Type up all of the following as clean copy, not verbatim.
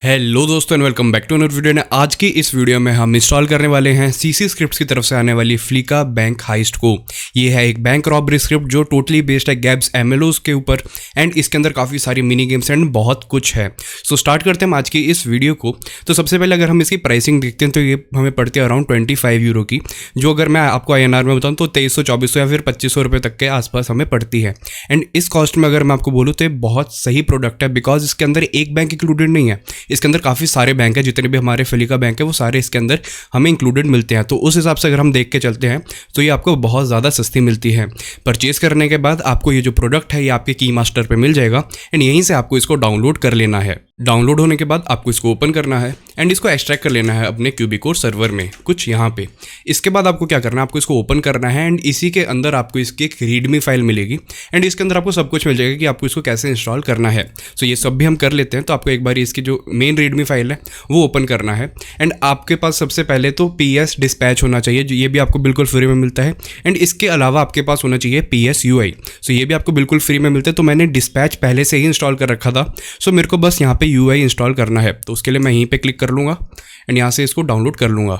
Hello दोस्तों and welcome back to another video. ने आज की इस वीडियो में हम इंस्टॉल करने वाले हैं सीसी स्क्रिप्ट्स की तरफ से आने वाली फ्लीका बैंक हाइस्ट को। ये है एक बैंक रॉबरी स्क्रिप्ट जो टोटली बेस्ड है गैब्स एमएलओज के ऊपर एंड इसके अंदर काफ़ी सारी मिनी गेम्स एंड बहुत कुछ है। सो स्टार्ट करते हैं आज की इस वीडियो को। तो सबसे पहले अगर हम इसकी प्राइसिंग देखते हैं तो ये हमें पड़ती है अराउंड 25 यूरो की, जो अगर मैं आपको INR में बताऊँ तो 2300-2400 या फिर 2500 रुपये तक के आसपास हमें पड़ती है। एंड इस कॉस्ट में अगर मैं आपको बोलूँ तो ये बहुत सही प्रोडक्ट है, बिकॉज इसके अंदर एक बैंक इंक्लूडेड नहीं है। इसके अंदर काफ़ी सारे बैंक है, जितने भी हमारे फ्लीका बैंक है वो सारे इसके अंदर हमें इंक्लूडेड मिलते हैं। तो उस हिसाब से अगर हम देख के चलते हैं तो ये आपको बहुत ज़्यादा सस्ती मिलती है। परचेज करने के बाद आपको ये जो प्रोडक्ट है ये आपके की मास्टर पे मिल जाएगा एंड यहीं से आपको इसको डाउनलोड कर लेना है। डाउनलोड होने के बाद आपको इसको ओपन करना है एंड इसको एक्सट्रैक्ट कर लेना है अपने क्यूबिकोर सर्वर में कुछ यहाँ पे। इसके बाद आपको क्या करना है, आपको इसको ओपन करना है एंड इसी के अंदर आपको इसकी एक रीडमी फाइल मिलेगी एंड इसके अंदर आपको सब कुछ मिल जाएगा कि आपको इसको कैसे इंस्टॉल करना है। सो ये सब भी हम कर लेते हैं। तो आपको एक बार इसकी जो मेन रीडमी फाइल है वो ओपन करना है एंड आपके पास सबसे पहले तो PS डिस्पैच होना चाहिए, जो ये भी आपको बिल्कुल फ्री में मिलता है एंड इसके अलावा आपके पास होना चाहिए PS UI। सो ये भी आपको बिल्कुल फ्री में मिलता है। तो मैंने डिस्पैच पहले से ही इंस्टॉल कर रखा था, सो मेरे को बस यहाँ पे UI इंस्टॉल करना है। तो उसके लिए मैं यहीं पे क्लिक कर लूँगा एंड यहाँ से इसको डाउनलोड कर लूँगा।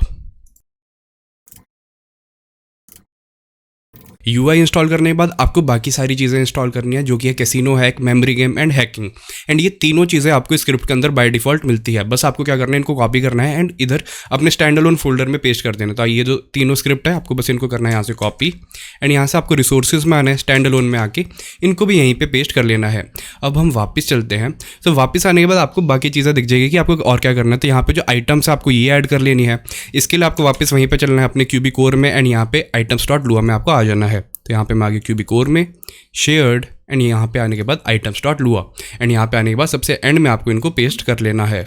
UI इंस्टॉल करने के बाद आपको बाकी सारी चीज़ें इंस्टॉल करनी है, जो कि है casino hack, memory game and hacking. And ये तीनों चीज़ें आपको स्क्रिप्ट के अंदर बाय डिफ़ॉल्ट मिलती है। बस आपको क्या करना है, इनको कॉपी करना है एंड इधर अपने स्टैंड अलोन फोल्डर में पेस्ट कर देना। तो ये जो तीनों स्क्रिप्ट है आपको बस इनको करना है यहाँ से कॉपी एंड यहाँ से आपको रिसोर्सेज में आना है, स्टैंड अलोन में आके इनको भी यहीं पर पेस्ट कर लेना है। अब हम वापस चलते हैं। तो वापस आने के बाद आपको बाकी चीज़ें दिख जाएगी कि आपको और क्या करना है। तो यहाँ पर जो आइटम्स है आपको ये ऐड कर लेनी है। इसके लिए आपको वापस वहीं पर चलना है अपने क्यूबिकोर में एंड यहाँ पे items.lua में आपको आ जाना है। तो यहाँ पे मैं आगे क्यूबिकोर में शेयर्ड एंड यहाँ पे आने के बाद items.lua एंड यहाँ पे आने के बाद सबसे एंड में आपको इनको पेस्ट कर लेना है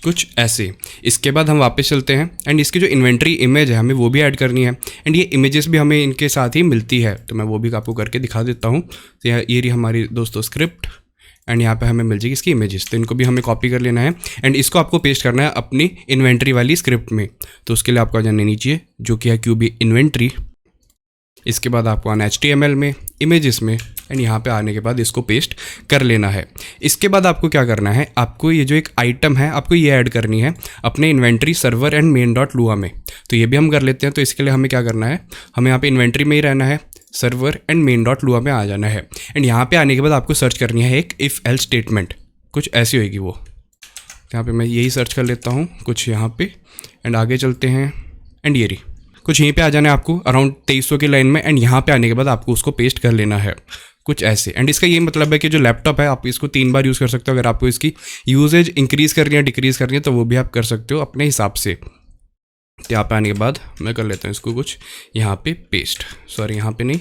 कुछ ऐसे। इसके बाद हम वापस चलते हैं एंड इसकी जो इन्वेंट्री इमेज है हमें वो भी ऐड करनी है एंड ये इमेजेस भी हमें इनके साथ ही मिलती है। तो मैं वो भी आपको करके दिखा देता हूँ। तो ये रही हमारी दोस्तों स्क्रिप्ट एंड यहाँ पे हमें मिल जाएगी इसकी इमेजेस। तो इनको भी हमें कॉपी कर लेना है एंड इसको आपको पेस्ट करना है अपनी इन्वेंट्री वाली स्क्रिप्ट में। तो उसके लिए आपको आ जाना नीचे जो कि है क्यूबी इन्वेंट्री। इसके बाद आपको आना HTML में, इमेजेस में एंड यहाँ पे आने के बाद इसको पेस्ट कर लेना है। इसके बाद आपको क्या करना है, आपको ये जो एक आइटम है आपको ये ऐड करनी है अपने इन्वेंट्री सर्वर एंड main.lua में। तो ये भी हम कर लेते हैं। तो इसके लिए हमें क्या करना है, हमें यहाँ पे इन्वेंट्री में ही रहना है, सर्वर एंड main.lua में आ जाना है एंड यहाँ पे आने के बाद आपको सर्च करनी है एक इफ़ एल्स स्टेटमेंट, कुछ ऐसी होएगी वो। यहाँ पे मैं यही सर्च कर लेता हूँ कुछ यहाँ पे एंड आगे चलते हैं एंड ये रही कुछ यहीं पे आ जाना है आपको अराउंड 2300 की लाइन में एंड यहाँ पे आने के बाद आपको उसको पेस्ट कर लेना है कुछ ऐसे। एंड इसका ये मतलब है कि जो लैपटॉप है आप इसको 3 बार यूज़ कर सकते हो। अगर आपको इसकी यूजेज इंक्रीज़ करनी है डिक्रीज़ करनी है तो वो भी आप कर सकते हो अपने हिसाब से। तो यहाँ पे आने के बाद मैं कर लेता हूँ इसको कुछ यहाँ पे पेस्ट, सॉरी यहाँ पे नहीं,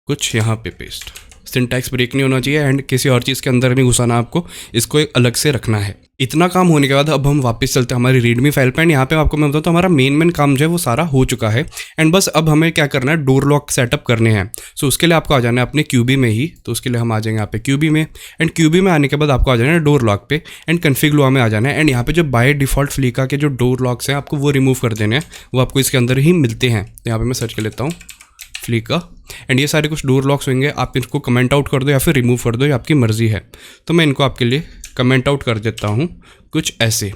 कुछ यहाँ पे पेस्ट। सिंटैक्स ब्रेक नहीं होना चाहिए एंड किसी और चीज़ के अंदर नहीं घुसाना आपको, इसको एक अलग से रखना है। इतना काम होने के बाद अब हम वापस चलते हैं हमारी रीडमी फाइल पर एंड यहाँ पे आपको मैं बताऊँ तो हमारा मेन काम जो है वो सारा हो चुका है एंड बस अब हमें क्या करना है, डोर लॉक सेटअप करने हैं। सो उसके लिए आपको आ जाना है अपने क्यूबी में ही। तो उसके लिए हम आ जाएंगे यहाँ पे क्यूबी में एंड क्यूबी में आने के बाद आपको आ जाना है डोर लॉक पे एंड कॉन्फ़िग.lua में आ जाना है एंड यहाँ पे जो बाय डिफ़ॉल्ट फ्लीका के जो डोर लॉक्स हैं आपको वो रिमूव कर देने हैं, वो आपको इसके अंदर ही मिलते हैं। तो यहाँ पर मैं सर्च कर लेता हूँ फ्लीका एंड ये सारे कुछ डोर लॉक्स होंगे, आप इनको कमेंट आउट कर दो या फिर रिमूव कर दो, ये आपकी मर्जी है। तो मैं इनको आपके लिए कमेंट आउट कर देता हूँ कुछ ऐसे।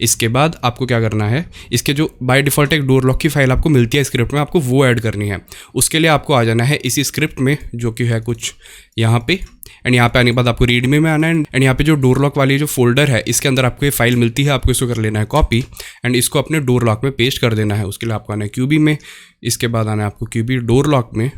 इसके बाद आपको क्या करना है, इसके जो बाय डिफ़ॉल्ट एक डोर लॉक की फाइल आपको मिलती है स्क्रिप्ट में, आपको वो ऐड करनी है। उसके लिए आपको आ जाना है इसी स्क्रिप्ट में जो कि है कुछ यहाँ पे एंड यहाँ पे आने के बाद आपको रीडमी में आना है एंड यहाँ पे जो डोर लॉक वाली जो फोल्डर है इसके अंदर आपको ये फाइल मिलती है, आपको इसको कर लेना है कॉपी एंड इसको अपने डोर लॉक में पेस्ट कर देना है। उसके लिए आपको आना है क्यूबी में, इसके बाद आना है आपको क्यूबी डोर लॉक में,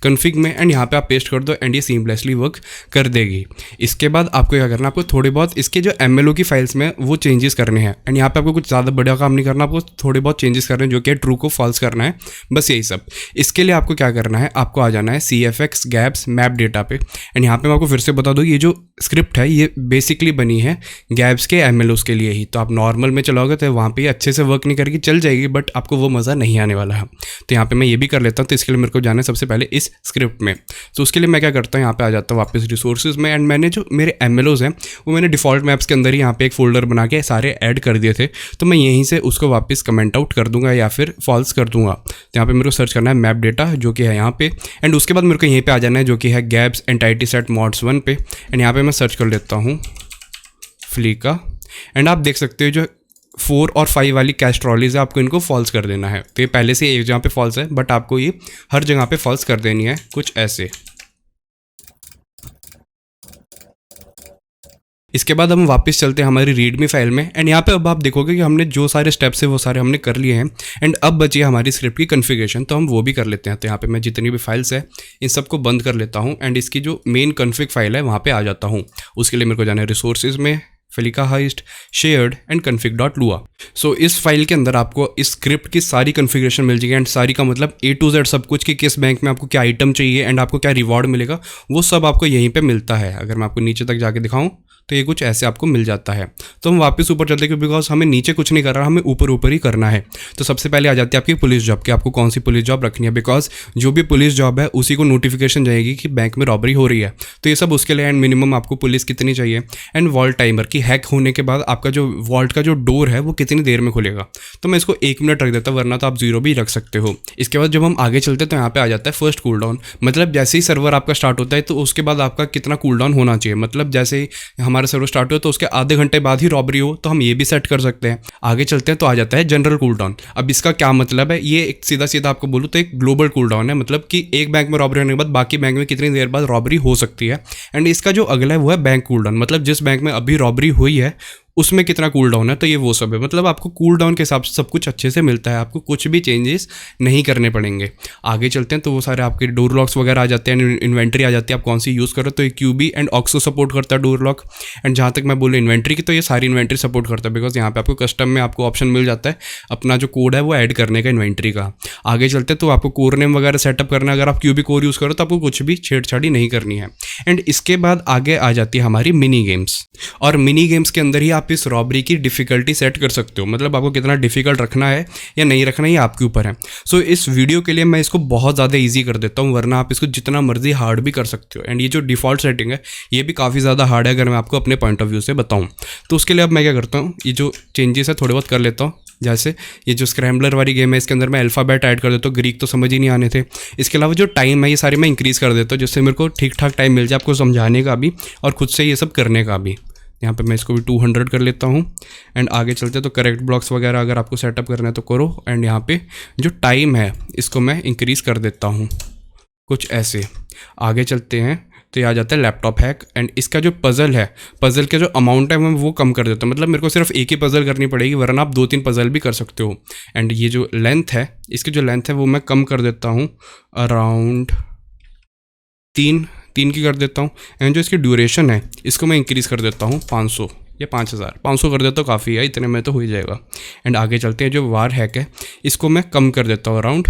कॉन्फ़िग में एंड यहाँ पे आप पेस्ट कर दो एंड ये सीमलेसली वर्क कर देगी। इसके बाद आपको क्या करना है, आपको थोड़े बहुत इसके जो MLO की फाइल्स में वो चेंजेस करने हैं एंड यहाँ पे आपको कुछ ज़्यादा बड़ा काम नहीं करना, आपको थोड़े बहुत चेंजेस करने हैं जो कि ट्रू को फॉल्स करना है, बस यही सब। इसके लिए आपको क्या करना है, आपको आ जाना है CFX गैब्स मैप डेटा पे एंड यहाँ पे मैं आपको फिर से बता दूँ ये जो स्क्रिप्ट है ये बेसिकली बनी है गैब्स के MLOs के लिए ही। तो आप नॉर्मल में चलाओगे तो वहाँ पे ये अच्छे से वर्क नहीं करेगी, चल जाएगी बट आपको वो मज़ा नहीं आने वाला है। तो यहाँ पे मैं ये भी कर लेता हूँ। तो इसके लिए मेरे को जाना है सबसे पहले इस स्क्रिप्ट में। तो उसके लिए मैं क्या करता हूँ, यहाँ पे आ जाता हूँ वापस रिसोर्सेज में, एंड मैंने जो मेरे एमएलओज हैं वो मैंने डिफ़ॉल्ट मैप्स के अंदर ही यहाँ पे एक फोल्डर बना के सारे ऐड कर दिए थे। तो मैं यहीं से उसको वापस कमेंट आउट कर दूंगा या फिर फॉल्स कर दूंगा। तो यहाँ पे मेरे को सर्च करना है मैप डेटा जो कि है यहाँ पे, एंड उसके बाद मेरे को यहीं पे आ जाना है जो कि है गैब्स एंटाइटी सेट मॉड्स 1 पे, एंड यहाँ पे मैं सर्च कर लेता हूँ फ्लीका, एंड आप देख सकते हो जो 4 और 5 वाली कैश ट्रॉलीज है आपको इनको फॉल्स कर देना है। तो ये पहले से एक जगह पे फॉल्स है, बट आपको ये हर जगह पे फॉल्स कर देनी है, कुछ ऐसे। इसके बाद हम वापस चलते हैं हमारी रीडमी फाइल में, एंड यहाँ पे अब आप देखोगे कि हमने जो सारे स्टेप्स है वो सारे हमने कर लिए हैं, एंड अब बची है हमारी स्क्रिप्ट की कॉन्फ़िगरेशन, तो हम वो भी कर लेते हैं। तो यहाँ पे मैं जितनी भी फाइल्स है इन सबको बंद कर लेता हूँ, एंड इसकी जो मेन कॉन्फ़िग फाइल है वहाँ पे आ जाता हूँ। उसके लिए मेरे को जाना है रिसोर्सेज में, फ्लीका हाइस्ट, शेयर्ड एंड config.lua। सो इस फाइल के अंदर आपको इस स्क्रिप्ट की सारी कॉन्फ़िगरेशन मिल जाएगी, एंड सारी का मतलब A to Z सब कुछ कि किस बैंक में आपको क्या आइटम चाहिए एंड आपको क्या रिवॉर्ड मिलेगा, वो सब आपको यहीं पे मिलता है। अगर मैं आपको नीचे तक जाके दिखाऊं तो ये कुछ ऐसे आपको मिल जाता है। तो हम वापस ऊपर चलते हैं बिकॉज हमें नीचे कुछ नहीं कर रहा, हमें ऊपर ऊपर ही करना है। तो सबसे पहले आ जाती है आपकी पुलिस जॉब कि आपको कौन सी पुलिस जॉब रखनी है, बिकॉज जो भी पुलिस जॉब है उसी को नोटिफिकेशन जाएगी कि बैंक में रॉबरी हो रही है। तो ये सब उसके लिए, एंड मिनिमम आपको पुलिस कितनी चाहिए, एंड वॉल्ट टाइमर की हैक होने के बाद आपका जो वॉल्ट का जो डोर है वो कितनी देर में खुलेगा। तो मैं इसको 1 मिनट रख देता हूँ, वरना तो आप 0 भी रख सकते हो। इसके बाद जब हम आगे चलते हैं तो यहाँ पे आ जाता है फर्स्ट कूल डाउन, मतलब जैसे ही सर्वर आपका स्टार्ट होता है तो उसके बाद आपका कितना कूल डाउन होना चाहिए। मतलब जैसे ही हमारा सर्वर स्टार्ट हो तो उसके आधे घंटे बाद ही रॉबरी हो, तो हम ये भी सेट कर सकते हैं। आगे चलते हैं तो आ जाता है जनरल कूल डाउन। अब इसका क्या मतलब है, ये एक सीधा सीधा आपको बोलूँ तो एक ग्लोबल कूल डाउन है, मतलब कि एक बैंक में रॉबरी होने के बाद बाकी बैंक में कितनी देर बाद रॉबरी हो सकती है। एंड इसका जो अगला है वो है बैंक कूल डाउन, मतलब जिस बैंक में अभी रॉबरी हुई है उसमें कितना कूल डाउन है। तो ये वो सब है, मतलब आपको कूल डाउन के हिसाब से सब कुछ अच्छे से मिलता है, आपको कुछ भी चेंजेस नहीं करने पड़ेंगे। आगे चलते हैं तो वो सारे आपके डोर लॉक्स वगैरह आ जाते हैं, इन्वेंट्री आ जाती है, आप कौन सी यूज़ करो। तो ये क्यूबी एंड ऑक्सो सपोर्ट करता है डोर लॉक। एंड जहाँ तक मैं बोलूँ इन्वेंट्री की, तो ये सारी इन्वेंट्री सपोर्ट करता है, बिकॉज यहाँ पे आपको कस्टम में आपको ऑप्शन मिल जाता है अपना जो कोड है वो ऐड करने का इन्वेंट्री का। आगे चलते हैं तो आपको कोर नेम वगैरह सेटअप करना है, अगर आप क्यूबी कोर यूज़ करो तो आपको कुछ भी छेड़छाड़ी नहीं करनी है। एंड इसके बाद आगे आ जाती है हमारी मिनी गेम्स, और मिनी गेम्स के अंदर ही आप इस रॉबरी की डिफ़िकल्टी सेट कर सकते हो, मतलब आपको कितना डिफ़िकल्ट रखना है या नहीं रखना है ये आपके ऊपर है। सो इस वीडियो के लिए मैं इसको बहुत ज़्यादा इजी कर देता हूँ, वरना आप इसको जितना मर्जी हार्ड भी कर सकते हो। एंड ये जो डिफ़ॉल्ट सेटिंग है ये भी काफ़ी ज़्यादा हार्ड है अगर मैं आपको अपने पॉइंट ऑफ व्यू से बताऊँ। तो उसके लिए अब मैं क्या करता हूँ, ये जो चेंजेस है थोड़े बहुत कर लेता हूँ। जैसे ये जो स्क्रैम्बलर वाली गेम है इसके अंदर मैं अल्फ़ाबेट ऐड कर देता हूँ, ग्रीक तो समझ ही नहीं आने थे। इसके अलावा जो टाइम है ये सारे मैं इंक्रीज़ कर देता हूँ, जिससे मेरे को ठीक ठाक टाइम मिल जाए आपको समझाने का भी और खुद से ये सब करने का भी। यहाँ पे मैं इसको भी 200 कर लेता हूँ। एंड आगे चलते तो करेक्ट ब्लॉक्स वगैरह अगर आपको सेटअप करना है तो करो। एंड यहाँ पे जो टाइम है इसको मैं इंक्रीज़ कर देता हूँ कुछ ऐसे। आगे चलते हैं तो ये आ जाता है लैपटॉप हैक। एंड इसका जो पज़ल है, पज़ल का जो अमाउंट है मैं वो कम कर देता हूँ, मतलब मेरे को सिर्फ एक ही पज़ल करनी पड़ेगी, वरना आप 2-3 पज़ल भी कर सकते हो। एंड ये जो लेंथ है, इसकी जो लेंथ है वो मैं कम कर देता हूँ, अराउंड 3 की कर देता हूँ। एंड जो इसकी ड्यूरेशन है इसको मैं इंक्रीज़ कर देता हूँ 500 या 5,000 कर देता हूँ, काफ़ी है, इतने में तो हो ही जाएगा। एंड आगे चलते हैं, जो वार हैक है इसको मैं कम कर देता हूँ, अराउंड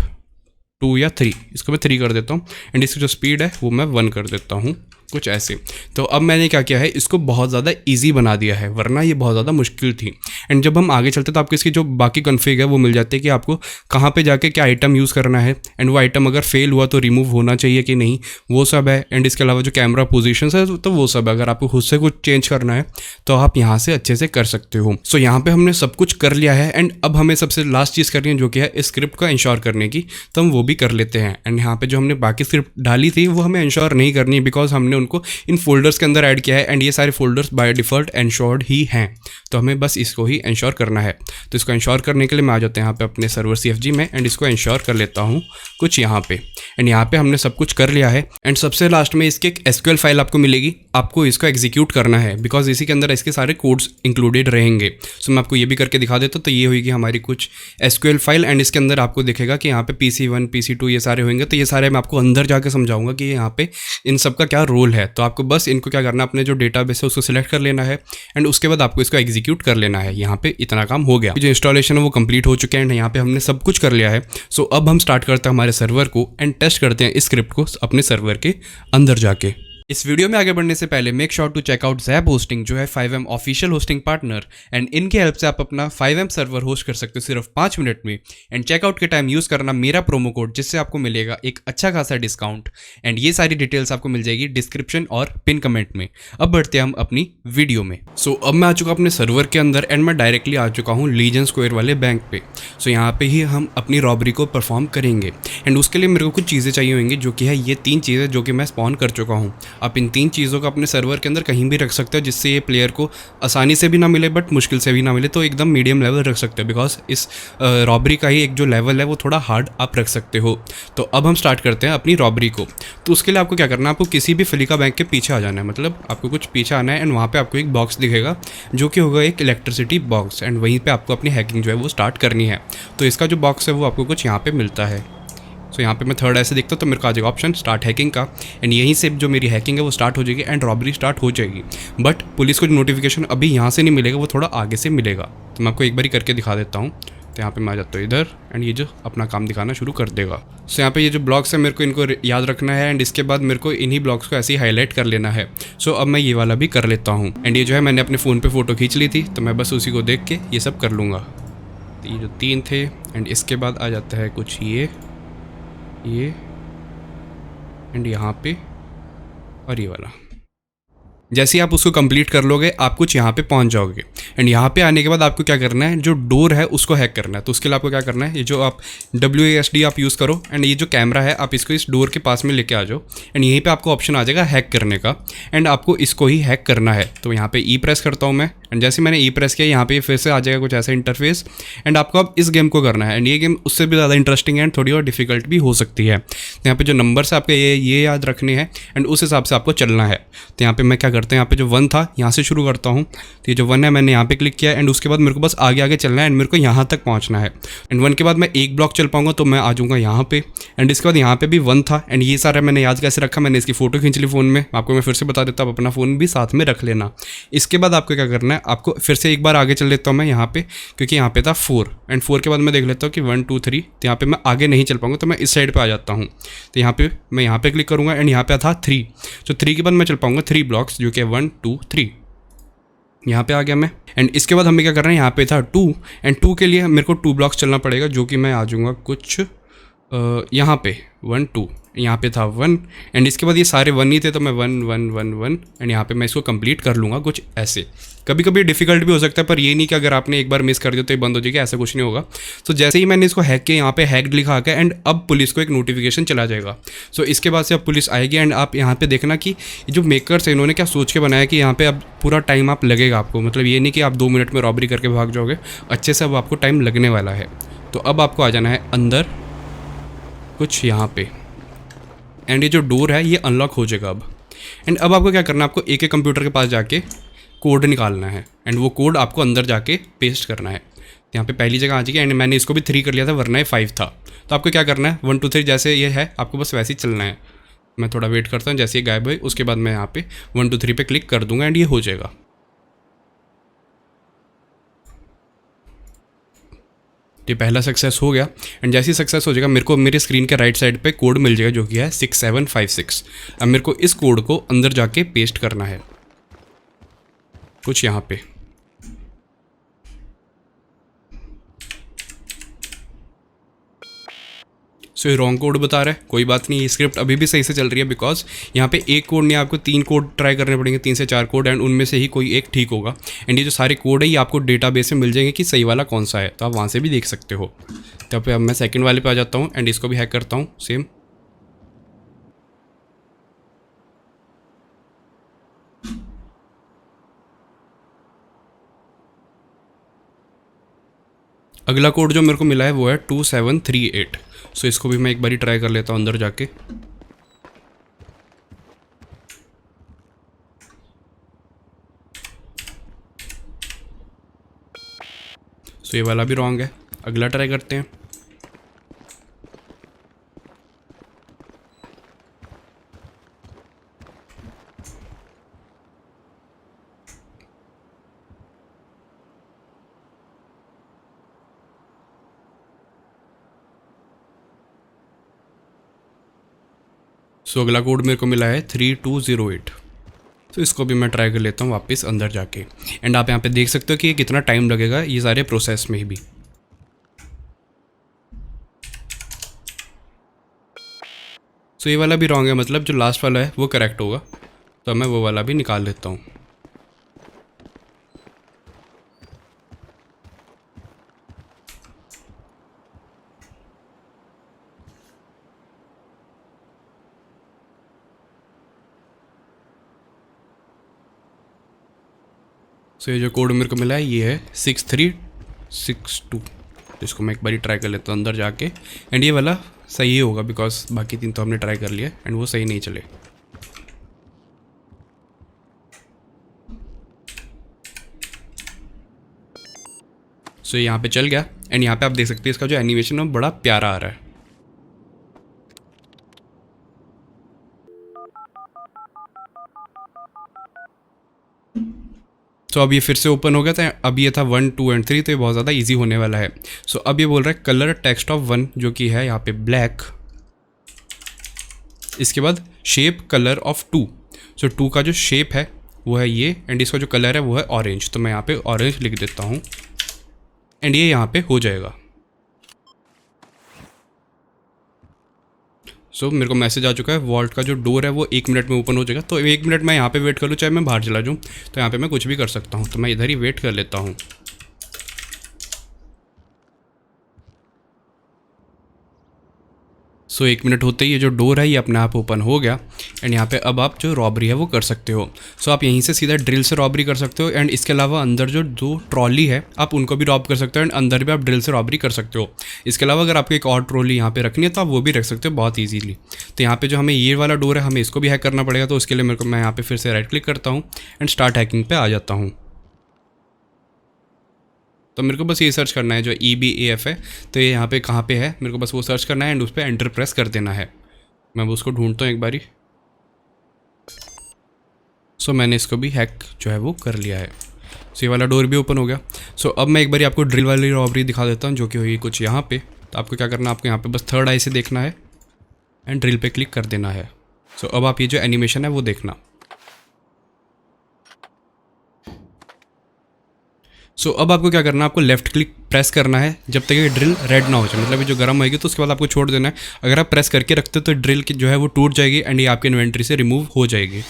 2 या 3, इसको मैं 3 कर देता हूँ। एंड इसकी जो स्पीड है वो मैं 1 कर देता हूँ, कुछ ऐसे। तो अब मैंने क्या किया है, इसको बहुत ज़्यादा इजी बना दिया है, वरना ये बहुत ज़्यादा मुश्किल थी। एंड जब हम आगे चलते तो आपको इसकी जो बाकी कॉन्फ़िग है वो मिल जाती है कि आपको कहाँ पे जाके क्या आइटम यूज़ करना है, एंड वो आइटम अगर फेल हुआ तो रिमूव होना चाहिए कि नहीं, वो सब है। एंड इसके अलावा जो कैमरा पोजीशंस है तो वो सब, अगर आपको खुद से कुछ चेंज करना है तो आप यहाँ से अच्छे से कर सकते हो। सो यहाँ पर हमने सब कुछ कर लिया है। एंड अब हमें सबसे लास्ट चीज़ करनी है जो कि है इस स्क्रिप्ट का इंश्योर करने की, तो हम वो भी कर लेते हैं। एंड यहाँ पर जो हमने बाकी स्क्रिप्ट डाली थी वो हमें इंश्योर नहीं करनी है, बिकॉज हमने उनको इन फोल्डर्स के अंदर ऐड किया है, एंड ये सारे फोल्डर्स बाय डिफ़ॉल्ट इंश्योर्ड ही हैं। तो हमें बस इसको ही इंश्योर करना है। तो इसको इंश्योर करने के लिए मैं आ जाता हूँ यहाँ पे अपने सर्वर CFG में, एंड इसको इंश्योर कर लेता हूँ कुछ यहाँ पे। एंड यहाँ पे हमने सब कुछ कर लिया है। एंड सबसे लास्ट में इसकी एक SQL फाइल आपको मिलेगी, आपको इसको एग्जीक्यूट करना है, बिकॉज इसी के अंदर इसके सारे कोड्स इंक्लूडेड रहेंगे। सो मैं आपको ये भी करके दिखा देता हूँ। तो ये होगी हमारी कुछ SQL फाइल, एंड इसके अंदर आपको दिखेगा कि यहाँ पे PC1 PC2 ये सारे होंगे। तो ये सारे मैं आपको अंदर जाके समझाऊंगा कि यहाँ पे इन सब का क्या रोल है। तो आपको बस इनको क्या करना, अपने जो डेटाबेस है उसको सिलेक्ट कर लेना है, एंड उसके बाद आपको इसको एग्जीक्यूट कर लेना है। यहाँ पे इतना काम हो गया, जो इंस्टॉलेशन है वो कंप्लीट हो चुके हैं। यहाँ पे हमने सब कुछ कर लिया है। सो अब हम स्टार्ट करते हैं हमारे सर्वर को, एंड टेस्ट करते हैं इस स्क्रिप्ट को अपने सर्वर के अंदर जाके। इस वीडियो में आगे बढ़ने से पहले make sure to check out Zap hosting, जो है 5M official hosting partner, and इनके हेल्प से आप अपना 5M सर्वर होस्ट कर सकते हो सिर्फ 5 मिनट में। एंड चेकआउट के टाइम यूज़ करना मेरा प्रोमो कोड, जिससे आपको मिलेगा एक अच्छा खासा डिस्काउंट। एंड ये सारी डिटेल्स आपको मिल जाएगी डिस्क्रिप्शन और पिन कमेंट में। अब बढ़ते हैं हम अपनी वीडियो में। अब मैं आ चुका अपने सर्वर के अंदर एंड मैं डायरेक्टली आ चुका हूँ लीजन स्क्वायर वाले बैंक पे। यहाँ पे ही हम अपनी रॉबरी को परफॉर्म करेंगे। एंड उसके लिए मेरे को कुछ चीज़ें चाहिए होंगी, जो कि है ये 3 चीज़ें जो कि मैं स्पॉन कर चुका हूँ। आप इन 3 चीज़ों को अपने सर्वर के अंदर कहीं भी रख सकते हो, जिससे ये प्लेयर को आसानी से भी ना मिले बट मुश्किल से भी ना मिले, तो एकदम मीडियम लेवल रख सकते हो। बिकॉज इस रॉबरी का ही एक जो लेवल है वो थोड़ा हार्ड आप रख सकते हो। तो अब हम स्टार्ट करते हैं अपनी रॉबरी को। तो उसके लिए आपको क्या करना है, आपको किसी भी फिलिका बैंक के पीछे आ जाना है। मतलब आपको कुछ पीछे आना है एंड वहाँ पे आपको एक बॉक्स दिखेगा, जो कि होगा एक इलेक्ट्रिसिटी बॉक्स। एंड वहीं पे आपको अपनी हैकिंग जो है वो स्टार्ट करनी है। तो इसका जो बॉक्स है वो आपको कुछ यहाँ पे मिलता है। यहाँ पे मैं थर्ड ऐसे देखता हूँ तो मेरे को आ जाएगा ऑप्शन स्टार्ट हैकिंग का। एंड यहीं से जो मेरी हैकिंग है वो स्टार्ट हो जाएगी एंड रॉबरी स्टार्ट हो जाएगी। बट पुलिस को जो नोटिफिकेशन अभी यहाँ से नहीं मिलेगा, वो थोड़ा आगे से मिलेगा। तो मैं आपको एक बार ही करके दिखा देता हूँ। तो यहाँ पे मैं आ जाता हूँ इधर एंड ये जो अपना काम दिखाना शुरू कर देगा। यहाँ पे ये जो ब्लॉक्स है मेरे को इनको याद रखना है एंड इसके बाद मेरे को इन्हीं ब्लॉक्स को ऐसे ही हाईलाइट कर लेना है। अब मैं ये वाला भी कर लेता हूँ। एंड ये जो है मैंने अपने फ़ोन पे फ़ोटो खींच ली थी, तो मैं बस उसी को देख के ये सब कर लूँगा। तो ये जो 3 थे एंड इसके बाद आ जाता है कुछ ये एंड यहाँ पे और ये वाला। जैसे ही आप उसको कंप्लीट कर लोगे आप कुछ यहाँ पे पहुँच जाओगे। एंड यहाँ पे आने के बाद आपको क्या करना है, जो डोर है उसको हैक करना है। तो उसके लिए आपको क्या करना है, ये जो आप WASD आप यूज़ करो एंड ये जो कैमरा है आप इसको इस डोर के पास में लेके आ जाओ। एंड यहीं पे आपको ऑप्शन आ जाएगा हैक करने का एंड आपको इसको ही हैक करना है। तो यहाँ पे ई प्रेस करता हूँ मैं एंड जैसे मैंने ई प्रेस किया यहाँ पे फिर से आ जाएगा कुछ ऐसा इंटरफेस। एंड आपको अब इस गेम को करना है एंड ये गेम उससे भी ज़्यादा इंटरेस्टिंग है एंड थोड़ी और डिफिकल्ट भी हो सकती है। तो यहाँ पे जो नंबर्स आपके ये याद रखने हैं एंड उस हिसाब से आपको चलना है। तो यहाँ पे मैं क्या करता हूँ, यहाँ पे जो 1 था यहाँ से शुरू करता हूँ। तो ये जो 1 है मैंने यहाँ पे क्लिक किया एंड उसके बाद मेरे को बस आगे आगे चलना है एंड मेरे को यहाँ तक पहुँचना है। एंड 1 के बाद मैं एक ब्लॉक चल पाऊँगा तो मैं आ जाऊँगा यहाँ पे। एंड इसके बाद यहाँ पे भी 1 था एंड ये सारा मैंने याद कैसे रखा, मैंने इसकी फ़ोटो खींच ली फ़ोन में। आपको मैं फिर से बता देता हूँ, अपना फ़ोन भी साथ में रख लेना। इसके बाद आपको क्या करना है, आपको फिर से एक बार आगे चल लेता हूँ मैं यहाँ पे, क्योंकि यहाँ पे था 4 एंड 4 के बाद मैं देख लेता हूँ कि 1 2 3। तो यहाँ पे मैं आगे नहीं चल पाऊँगा तो मैं इस साइड पे आ जाता हूँ। तो यहाँ पे मैं यहाँ पे क्लिक करूँगा एंड यहाँ पे था 3। तो 3 के बाद मैं चल पाऊँगा 3 ब्लॉक्स, जो कि 1 2 3। यहाँ पे आ गया मैं। एंड इसके बाद हमें क्या करना है, यहाँ पे था 2 एंड 2 के लिए मेरे को 2 ब्लॉक्स चलना पड़ेगा, जो कि मैं आ जाऊँगा कुछ यहाँ पे 1 2। यहाँ पे था 1 एंड इसके बाद ये सारे 1 ही थे, तो मैं 1 1 1 1 एंड यहाँ पे मैं इसको कंप्लीट कर लूँगा कुछ ऐसे। कभी कभी डिफिकल्ट भी हो सकता है, पर ये नहीं कि अगर आपने एक बार मिस कर दिया तो ये बंद हो जाएगी, ऐसा कुछ नहीं होगा। तो जैसे ही मैंने इसको हैक किया, यहाँ पे हैक्ड लिखा के एंड अब पुलिस को एक नोटिफिकेशन चला जाएगा। इसके बाद से अब पुलिस आएगी एंड आप यहाँ पे देखना कि जो मेकर्स है इन्होंने क्या सोच के बनाया कि यहाँ पे अब पूरा टाइम आप लगेगा आपको। मतलब ये नहीं कि आप 2 मिनट में रॉबरी करके भाग जाओगे, अच्छे से अब आपको टाइम लगने वाला है। तो अब आपको आ जाना है अंदर कुछ यहाँ पे एंड ये जो डोर है ये अनलॉक हो जाएगा अब। एंड अब आपको क्या करना है, आपको एक कंप्यूटर के पास जाके कोड निकालना है एंड वो कोड आपको अंदर जाके पेस्ट करना है। यहाँ पे पहली जगह आ जाएगी एंड मैंने इसको भी 3 कर लिया था, वरना ये 5 था। तो आपको क्या करना है, 1 2 3 जैसे ये है आपको बस वैसे ही चलना है। मैं थोड़ा वेट करता हूँ, जैसे ये गायब हुई उसके बाद मैं यहाँ पे 1 2 3 पे क्लिक कर दूंगा एंड ये हो जाएगा। ये पहला सक्सेस हो गया एंड जैसे ही सक्सेस हो जाएगा मेरे को मेरे स्क्रीन के राइट साइड पे कोड मिल जाएगा, जो कि है 6756। अब मेरे को इस कोड को अंदर जाके पेस्ट करना है कुछ यहाँ पे। ये रॉन्ग कोड बता रहा है, कोई बात नहीं, ये स्क्रिप्ट अभी भी सही से चल रही है। बिकॉज यहाँ पे एक कोड नहीं, आपको 3 कोड ट्राई करने पड़ेंगे, 3 से 4 कोड एंड उनमें से ही कोई एक ठीक होगा। एंड ये जो सारे कोड है ये आपको डेटाबेस में मिल जाएंगे कि सही वाला कौन सा है, तो आप वहाँ से भी देख सकते हो। तो अब मैं सेकंड वाले पे आ जाता हूँ एंड इसको भी हैक करता हूँ सेम। अगला कोड जो मेरे को मिला है वो है 2738। इसको भी मैं एक बारी ट्राई कर लेता हूँ अंदर जाके। ये वाला भी रॉन्ग है, अगला ट्राई करते हैं। सो अगला कोड मेरे को मिला है 3208। तो इसको भी मैं ट्राई कर लेता हूँ वापस अंदर जाके। एंड आप यहाँ पे देख सकते हो कि ये कितना टाइम लगेगा ये सारे प्रोसेस में भी। सो ये वाला भी रॉन्ग है, मतलब जो लास्ट वाला है वो करेक्ट होगा, तो मैं वो वाला भी निकाल लेता हूँ। सो ये जो कोड मेरे को मिला है ये है 6362। तो इसको मैं एक बार ट्राई कर लेता हूँ अंदर जाके। एंड ये वाला सही ही होगा बिकॉज बाकी 3 तो हमने ट्राई कर लिया एंड वो सही नहीं चले। सो यहाँ पे चल गया। एंड यहाँ पे आप देख सकते हैं इसका जो एनिमेशन है बड़ा प्यारा आ रहा है। सो अब ये फिर से ओपन हो गया था। अब ये था 1 2 एंड 3, तो ये बहुत ज़्यादा इजी होने वाला है। सो अब ये बोल रहा है कलर टेक्स्ट ऑफ 1 जो कि है यहाँ पे ब्लैक, इसके बाद शेप कलर ऑफ 2। सो 2 का जो शेप है वो है ये एंड इसका जो कलर है वो है ऑरेंज। तो मैं यहाँ पे ऑरेंज लिख देता हूँ एंड ये यहाँ पे हो जाएगा। सो मेरे को मैसेज आ चुका है वॉल्ट का जो डोर है वो 1 मिनट में ओपन हो जाएगा। तो 1 मिनट मैं यहाँ पे वेट कर लूँ चाहे मैं बाहर चला जाऊँ, तो यहाँ पे मैं कुछ भी कर सकता हूँ। तो मैं इधर ही वेट कर लेता हूँ। सो 1 मिनट होते ही ये जो डोर है ये अपने आप ओपन हो गया। एंड यहाँ पे अब आप जो रॉबरी है वो कर सकते हो। सो आप यहीं से सीधा ड्रिल से रॉबरी कर सकते हो। एंड इसके अलावा अंदर जो 2 ट्रॉली है आप उनको भी रॉब कर सकते हो एंड अंदर भी आप ड्रिल से रॉबरी कर सकते हो। इसके अलावा अगर आपको एक और ट्रॉली यहाँ पे रखनी है तो आप वो भी रख सकते हो बहुत ईजीली। तो यहाँ पे जो हमें ये वाला डोर है हमें इसको भी हैक करना पड़ेगा। तो उसके लिए मेरे को मैं यहाँ पे फिर से राइट क्लिक करता हूँ एंड स्टार्ट हैकिंग पे आ जाता हूँ। तो मेरे को बस ये सर्च करना है जो EBAF है, तो ये यहाँ पे कहाँ पे है मेरे को बस वो सर्च करना है एंड उस पर एंटर प्रेस कर देना है। मैं उसको ढूंढता हूँ एक बारी। सो मैंने इसको भी हैक जो है वो कर लिया है। सो ये वाला डोर भी ओपन हो गया। सो अब मैं एक बारी आपको ड्रिल वाली रॉबरी दिखा देता हूँ जो कि हुई कुछ यहाँ पे। तो आपको क्या करना है, आपको यहाँ पे बस थर्ड आई से देखना है एंड ड्रिल पे क्लिक कर देना है। सो अब आप ये जो एनिमेशन है वो देखना। सो अब आपको क्या करना है, आपको लेफ्ट क्लिक प्रेस करना है जब तक ये ड्रिल रेड ना हो जाए, मतलब ये जो गर्म होगी तो उसके बाद आपको छोड़ देना है। अगर आप प्रेस करके रखते हो तो ड्रिल की जो है वो टूट जाएगी एंड ये आपकी इन्वेंट्री से रिमूव हो जाएगी।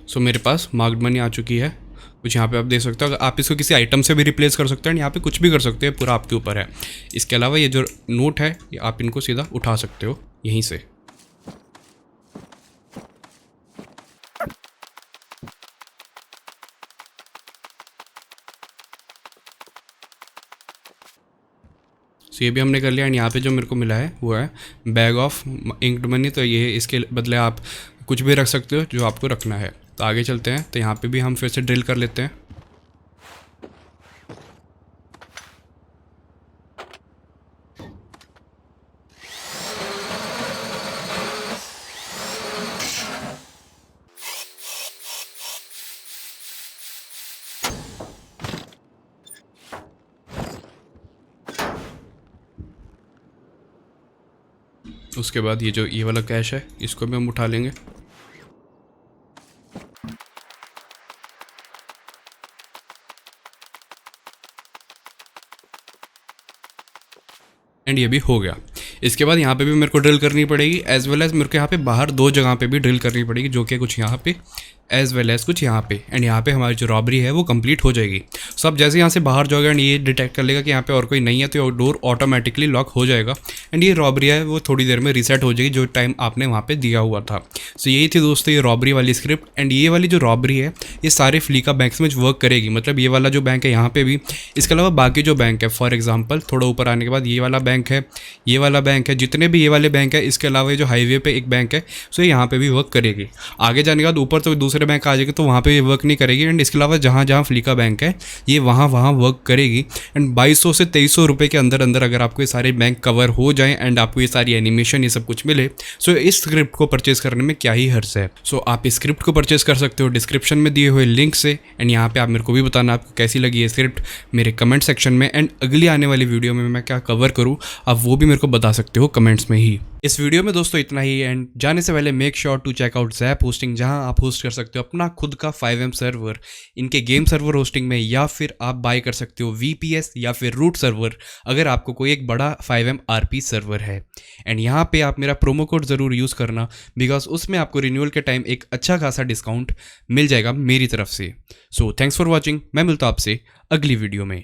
सो मेरे पास मार्क्ड मनी आ चुकी है कुछ यहाँ पे आप देख सकते हो। अगर आप इसको किसी आइटम से भी रिप्लेस कर सकते हो एंड यहाँ पे कुछ भी कर सकते हो, पूरा आपके ऊपर है। इसके अलावा ये जो नोट है ये आप इनको सीधा उठा सकते हो यहीं से। सो ये भी हमने कर लिया एंड यहाँ पे जो मेरे को मिला है वो है बैग ऑफ इंक्ड मनी। तो ये इसके बदले आप कुछ भी रख सकते हो जो आपको रखना है। तो आगे चलते हैं। तो यहाँ पे भी हम फिर से ड्रिल कर लेते हैं। उसके बाद ये जो ये वाला कैश है इसको भी हम उठा लेंगे। एंड ये भी हो गया। इसके बाद यहाँ पे भी मेरे को ड्रिल करनी पड़ेगी एज वेल एज मेरे को यहाँ पे बाहर 2 जगह पे भी ड्रिल करनी पड़ेगी, जो कि कुछ यहाँ पे एज वेल एज कुछ यहाँ पे। एंड यहाँ पे हमारी जो रॉबरी है वो कंप्लीट हो जाएगी। सो अब जैसे यहाँ से बाहर जाओगे एंड ये डिटेक्ट कर लेगा कि यहाँ पे और कोई नहीं है तो डोर ऑटोमेटिकली लॉक हो जाएगा एंड ये रॉबरी है वो थोड़ी देर में रीसेट हो जाएगी जो टाइम आपने वहाँ पे दिया हुआ था। सो यही थी दोस्तों ये रॉबरी वाली स्क्रिप्ट। एंड ये वाली जो रॉबरी है ये सारे फ्लीका बैंक्स में वर्क करेगी, मतलब ये वाला जो बैंक है यहाँ पे भी, इसके अलावा बाकी जो बैंक है फॉर एग्जाम्पल थोड़ा ऊपर आने के बाद ये वाला बैंक है, ये वाला बैंक है, जितने भी ये वाले बैंक है, इसके अलावा जो हाईवे पे एक बैंक है, सो यहाँ पे भी वर्क करेगी। आगे जाने के बाद ऊपर तो दूसरे दूसरे बैंक आ जाएगी तो वहाँ पे ये वर्क नहीं करेगी। एंड इसके अलावा जहाँ जहाँ फ्लिका बैंक है ये वहाँ वहाँ वर्क करेगी। एंड 2200 से 2300 रुपये के अंदर अंदर अगर आपको ये सारे बैंक कवर हो जाएं एंड आपको ये सारी एनिमेशन ये सब कुछ मिले, सो इस स्क्रिप्ट को परचेज करने में क्या ही हर्ज है। सो आप इस स्क्रिप्ट को परचेज कर सकते हो डिस्क्रिप्शन में दिए हुए लिंक से। एंड यहाँ पे आप मेरे को भी बताना आपको कैसी लगी ये स्क्रिप्ट मेरे कमेंट सेक्शन में। एंड अगली आने वाली वीडियो में मैं क्या कवर करूँ आप वो भी मेरे को बता सकते हो कमेंट्स में ही। इस वीडियो में दोस्तों इतना ही। एंड जाने से पहले make sure to check out Zap hosting, जहां आप होस्ट कर सकते हो अपना खुद का 5M सर्वर इनके गेम सर्वर होस्टिंग में, या फिर आप बाय कर सकते हो VPS या फिर रूट सर्वर अगर आपको कोई एक बड़ा 5M RP सर्वर है। एंड यहाँ पे आप मेरा प्रोमो कोड ज़रूर यूज़ करना, बिकॉज उसमें आपको रिन्यूअल के टाइम एक अच्छा खासा डिस्काउंट मिल जाएगा मेरी तरफ से। So thanks for watching. मैं मिलता हूँ आपसे अगली वीडियो में।